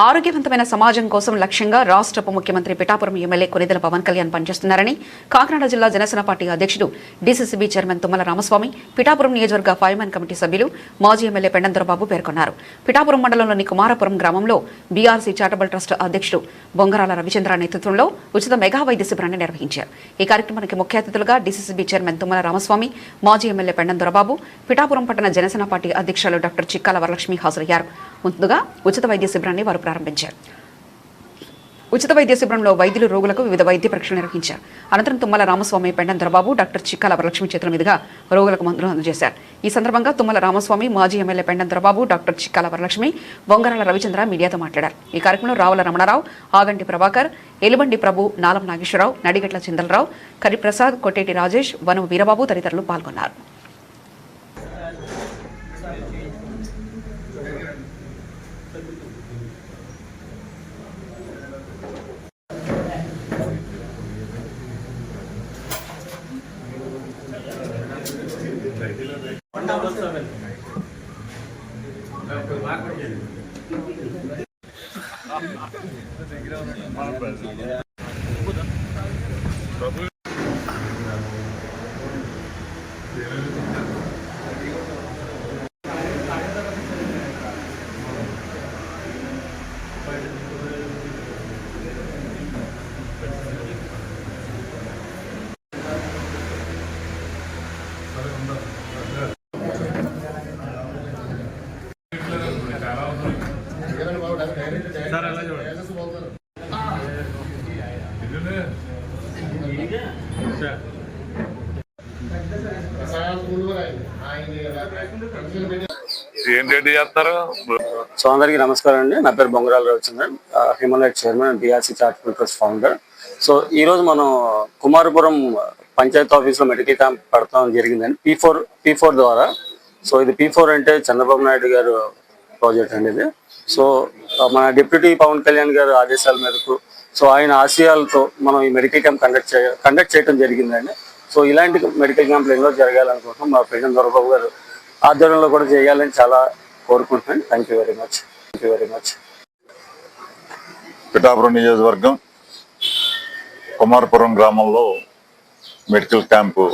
ఆరోగ్యవంతమైన సమాజం కోసం లక్ష్యంగా రాష్ట్ర ఉప ముఖ్యమంత్రి పిఠాపురం ఎమ్మెల్యే కొనిదెల పవన్ కళ్యాణ్ పనిచేస్తున్నారని కాకినాడ జిల్లా జనసేన పార్టీ అధ్యక్షుడు డీసీసీబీ చైర్మన్ తుమ్మల రామస్వామి, పిఠాపురం నియోజకవర్గ ఫైర్మెన్ కమిటీ సభ్యులు మాజీ ఎమ్మెల్యే పెండం దొరబాబు పేర్కొన్నారు. పిఠాపురం మండలంలోని కుమారపురం గ్రామంలో బీఆర్సీ చారిటబుల్ ట్రస్ట్ అధ్యక్షుడు బొంగరాల రవిచంద్ర నేతృత్వంలో ఉచిత మెగా వైద్య శిబిరాన్ని నిర్వహించారు. ఈ కార్యక్రమానికి ముఖ్య అతిథులుగా డీసీసీబీ చైర్మన్ తుమ్మల రామస్వామి, మాజీ ఎమ్మెల్యే పెండం దొరబాబు, పిఠాపురం పట్టణ జనసేన పార్టీ అధ్యక్షులు డాక్టర్ చిక్కాల వరలక్ష్మి హాజరయ్యారు. ముందుగా ఉచిత వైద్య శిబిరాన్ని వారు ప్రారంభించారు. ఉచిత వైద్య శిబిరంలో వైద్యులు రోగులకు వివిధ వైద్య పరీక్షలు నిర్వహించారు. అనంతరం తుమ్మల రామస్వామి, పెండం దొరబాబు, డాక్టర్ చిక్కాల వరలక్ష్మి చేతుల మీదుగా రోగులకు మందులు అందజేశారు. ఈ సందర్భంగా తుమ్మల రామస్వామి, మాజీ ఎమ్మెల్యే పెండం దొరబాబు, డాక్టర్ చిక్కాల వరలక్ష్మి, బొంగరాల రవిచంద్ర మీడియాతో మాట్లాడారు. ఈ కార్యక్రమంలో రావుల రమణారావు, ఆగంటి ప్రభాకర్, ఎలుబండి ప్రభు, నాలం నాగేశ్వరరావు, నడిగట్ల చిందలరావు, కరిప్రసాద్, కొట్టేటి రాజేష్, వనం వీరబాబు తదితరులు పాల్గొన్నారు. సో అందరికీ నమస్కారం అండి. నా పేరు Bongarala Ravichandran, human rights chairman, BRC charitable trust founder. So ఈరోజు మనం కుమారపురం పంచాయత్ ఆఫీస్లో మెడికల్ క్యాంప్ పెడతాం జరిగిందండి, P4 ద్వారా. సో ఇది P4 అంటే చంద్రబాబు నాయుడు గారు ప్రాజెక్ట్ అండి ఇది. సో మన డిప్యూటీ పవన్ కళ్యాణ్ గారు ఆదేశాల మేరకు, సో ఆయన ఆశయాలతో మనం ఈ మెడికల్ క్యాంప్ కండక్ట్ చేయడం జరిగిందండి. సో ఇలాంటి మెడికల్ క్యాంపులు ఎన్నో జరగాలనుకుంటున్నాం. మా పెండం దొరబాబు గారు ఆధ్వర్యంలో కూడా చేయాలని చాలా కోరుకుంటున్నాను. Thank you very much. Pithapuram నియోజకవర్గం కుమారపురం గ్రామంలో మెడికల్ క్యాంపు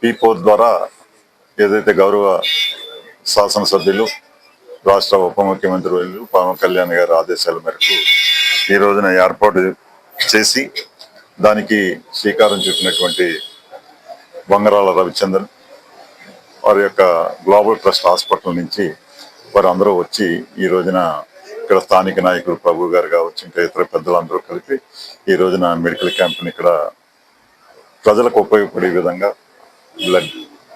P4 ద్వారా ఏదైతే గౌరవ శాసనసభ్యులు, రాష్ట్ర ఉప ముఖ్యమంత్రి పవన్ కళ్యాణ్ గారి ఆదేశాల మేరకు ఈ రోజున ఏర్పాటు చేసి దానికి శ్రీకారం చుట్టినటువంటి బొంగరాల రవిచంద్రన్ వారి యొక్క గ్లోబల్ ట్రస్ట్ హాస్పిటల్ నుంచి వారు అందరూ వచ్చి ఈ రోజున ఇక్కడ స్థానిక నాయకులు ప్రభు గారు కావచ్చు, ఇంకా ఇతర పెద్దలందరూ కలిపి ఈ రోజున మెడికల్ క్యాంప్ని ఇక్కడ ప్రజలకు ఉపయోగపడే విధంగా బ్లడ్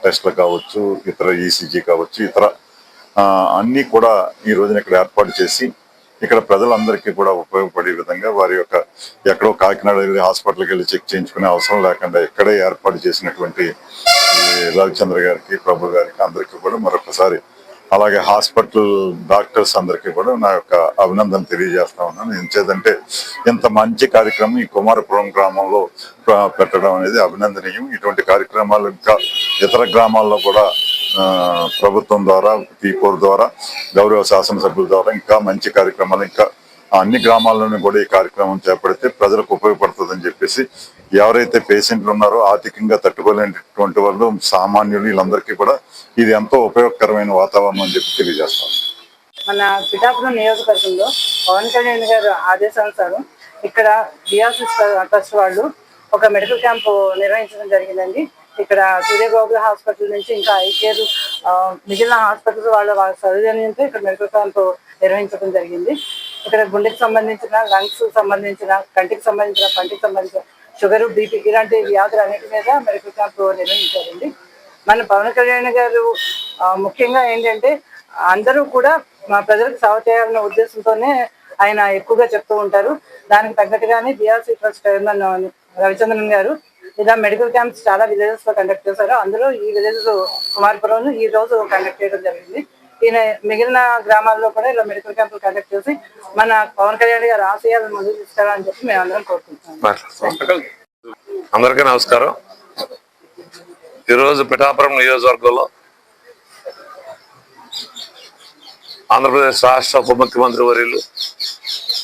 టెస్ట్లు కావచ్చు, ఇతర ECG కావచ్చు, ఇతర అన్నీ కూడా ఈ రోజున ఇక్కడ ఏర్పాటు చేసి ఇక్కడ ప్రజలందరికీ కూడా ఉపయోగపడే విధంగా వారి యొక్క ఎక్కడో కాకినాడ వెళ్ళి హాస్పిటల్కి వెళ్ళి చెక్ చేయించుకునే అవసరం లేకుండా ఇక్కడే ఏర్పాటు చేసినటువంటి రవిచంద్ర గారికి, ప్రభు గారికి అందరికీ కూడా మరొకసారి, అలాగే హాస్పిటల్ డాక్టర్స్ అందరికీ కూడా నా యొక్క అభినందన తెలియజేస్తా ఉన్నాను. ఎంచేదంటే ఇంత మంచి కార్యక్రమం ఈ కుమారపురం గ్రామంలో పెట్టడం అనేది అభినందనీయం. ఇటువంటి కార్యక్రమాలు ఇంకా ఇతర గ్రామాల్లో కూడా ప్రభుత్వం ద్వారా, P4 ద్వారా, గౌరవ శాసనసభ్యుల ద్వారా ఇంకా మంచి కార్యక్రమాలు ఇంకా అన్ని గ్రామాల్లోనూ కూడా ఈ కార్యక్రమం చేపడితే ప్రజలకు ఉపయోగపడుతుందని చెప్పేసి, ఎవరైతే పేషెంట్లు ఉన్నారో ఆర్థికంగా తట్టుకోలేనటువంటి వాళ్ళు, సామాన్యులు, వీళ్ళందరికీ కూడా ఇది ఎంతో ఉపయోగకరమైన వాతావరణం అని చెప్పి తెలియజేస్తాం. మన పిఠాపురం నియోజకవర్గంలో పవన్ కళ్యాణ్ గారు ఆదేశానుసారం ఇక్కడ బీఆర్సీ ట్రస్ట్ వాళ్ళు ఒక మెడికల్ క్యాంపు నిర్వహించడం జరిగిందండి. ఇక్కడ సూర్యగోగుల హాస్పిటల్ నుంచి ఇంకా ఐకేర్ మిగిలిన హాస్పిటల్స్ వాళ్ళ సౌజన్యంతో ఇక్కడ మెడికల్ క్యాంపు నిర్వహించడం జరిగింది. ఇక్కడ గుండెకి సంబంధించిన, లంగ్స్ సంబంధించిన, కంటికి సంబంధించిన షుగర్, BP ఇలాంటి వ్యాధులు అన్నిటి మీద మెడికల్ క్యాంపు నిర్వహించారండి. మన పవన్ కళ్యాణ్ గారు ముఖ్యంగా ఏంటంటే అందరూ కూడా మా ప్రజలకు సేవ చేయాలన్న ఉద్దేశంతోనే ఆయన ఎక్కువగా చెప్తూ ఉంటారు. దానికి తగ్గట్టుగానే బీఆర్సీ ట్రస్ట్ చైర్మన్ రవిచంద్రన్ గారు ఇలా మెడికల్ క్యాంప్స్ చాలా విలేజెస్ లో కండక్ట్ చేశారు. అందులో ఈ విలేజ్ కుమారపురం ఈ రోజు కండక్ట్ చేయడం జరిగింది. ఈయన మిగిలిన గ్రామాల్లో కూడా ఇలా మెడికల్ క్యాంపులు కండక్ట్ చేసి మన పవన్ కళ్యాణ్ గారు ఆశయాలను ముందుకు తీసుకెళ్లాలని చెప్పి మేము అందరం కోరుకుంటున్నాం. అందరికీ నమస్కారం. ఈరోజు పిఠాపురం నియోజకవర్గంలో ఆంధ్రప్రదేశ్ రాష్ట్ర ఉప ముఖ్యమంత్రి వర్యులు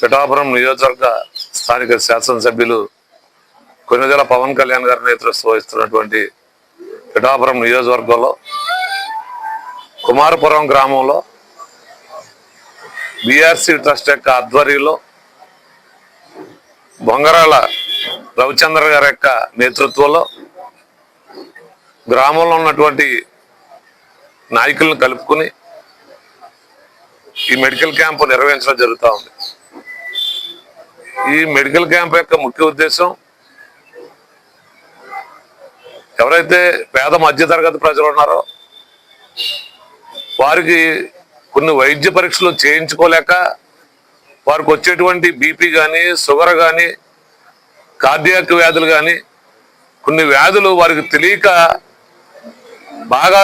పిఠాపురం నియోజకవర్గ స్థానిక శాసనసభ్యులు కొనిదెల పవన్ కళ్యాణ్ గారి నేతృత్వం వహిస్తున్నటువంటి పిఠాపురం నియోజకవర్గంలో కుమారపురం గ్రామంలో బీఆర్సీ ట్రస్ట్ యొక్క ఆధ్వర్యంలో బొంగరాల రవిచంద్ర గారి యొక్క నేతృత్వంలో గ్రామంలో ఉన్నటువంటి నాయకులను కలుపుకుని ఈ మెడికల్ క్యాంపు నిర్వహించడం జరుగుతూ ఉంది. ఈ మెడికల్ క్యాంప్ యొక్క ముఖ్య ఉద్దేశం ఎవరైతే పేద మధ్యతరగతి ప్రజలు ఉన్నారో వారికి కొన్ని వైద్య పరీక్షలు చేయించుకోలేక వారికి వచ్చేటువంటి బీపీ కానీ షుగర్ కానీ కార్డియాక్ వ్యాధులు కానీ కొన్ని వ్యాధులు వారికి తెలియక బాగా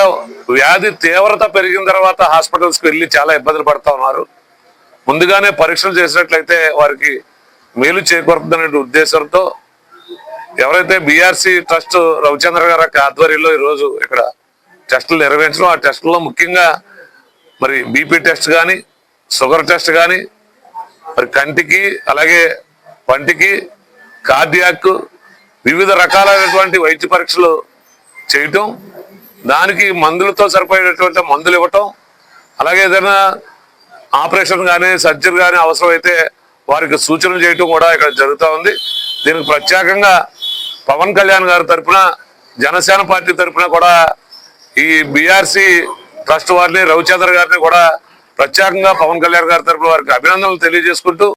వ్యాధి తీవ్రత పెరిగిన తర్వాత హాస్పిటల్స్కి వెళ్ళి చాలా ఇబ్బందులు పడుతూ ఉన్నారు. ముందుగానే పరీక్షలు చేసినట్లయితే వారికి మేలు చేకూరుతుందనే ఉద్దేశంతో ఎవరైతే బీఆర్సీ ట్రస్ట్ రవిచంద్ర గారి ఆధ్వర్యంలో ఈరోజు ఇక్కడ టెస్టులు నిర్వహించడం, ఆ టెస్టుల్లో ముఖ్యంగా మరి బీపీ టెస్ట్ కానీ షుగర్ టెస్ట్ కానీ మరి కంటికి అలాగే పంటికి కార్డియాక్ వివిధ రకాలైనటువంటి వైద్య పరీక్షలు చేయటం, దానికి మందులతో సరిపోయేటటువంటి మందులు ఇవ్వటం, అలాగే ఏదైనా ఆపరేషన్ కానీ సర్జరీ కానీ అవసరమైతే వారికి సూచనలు చేయటం కూడా ఇక్కడ జరుగుతూ ఉంది. దీనికి ప్రత్యేకంగా పవన్ కళ్యాణ్ గారి తరఫున జనసేన పార్టీ తరఫున కూడా ఈ బీఆర్సీ ట్రస్ట్ వారిని రవిచంద్ర గారిని కూడా ప్రత్యేకంగా పవన్ కళ్యాణ్ గారి తరఫున వారికి అభినందనలు తెలియజేసుకుంటూ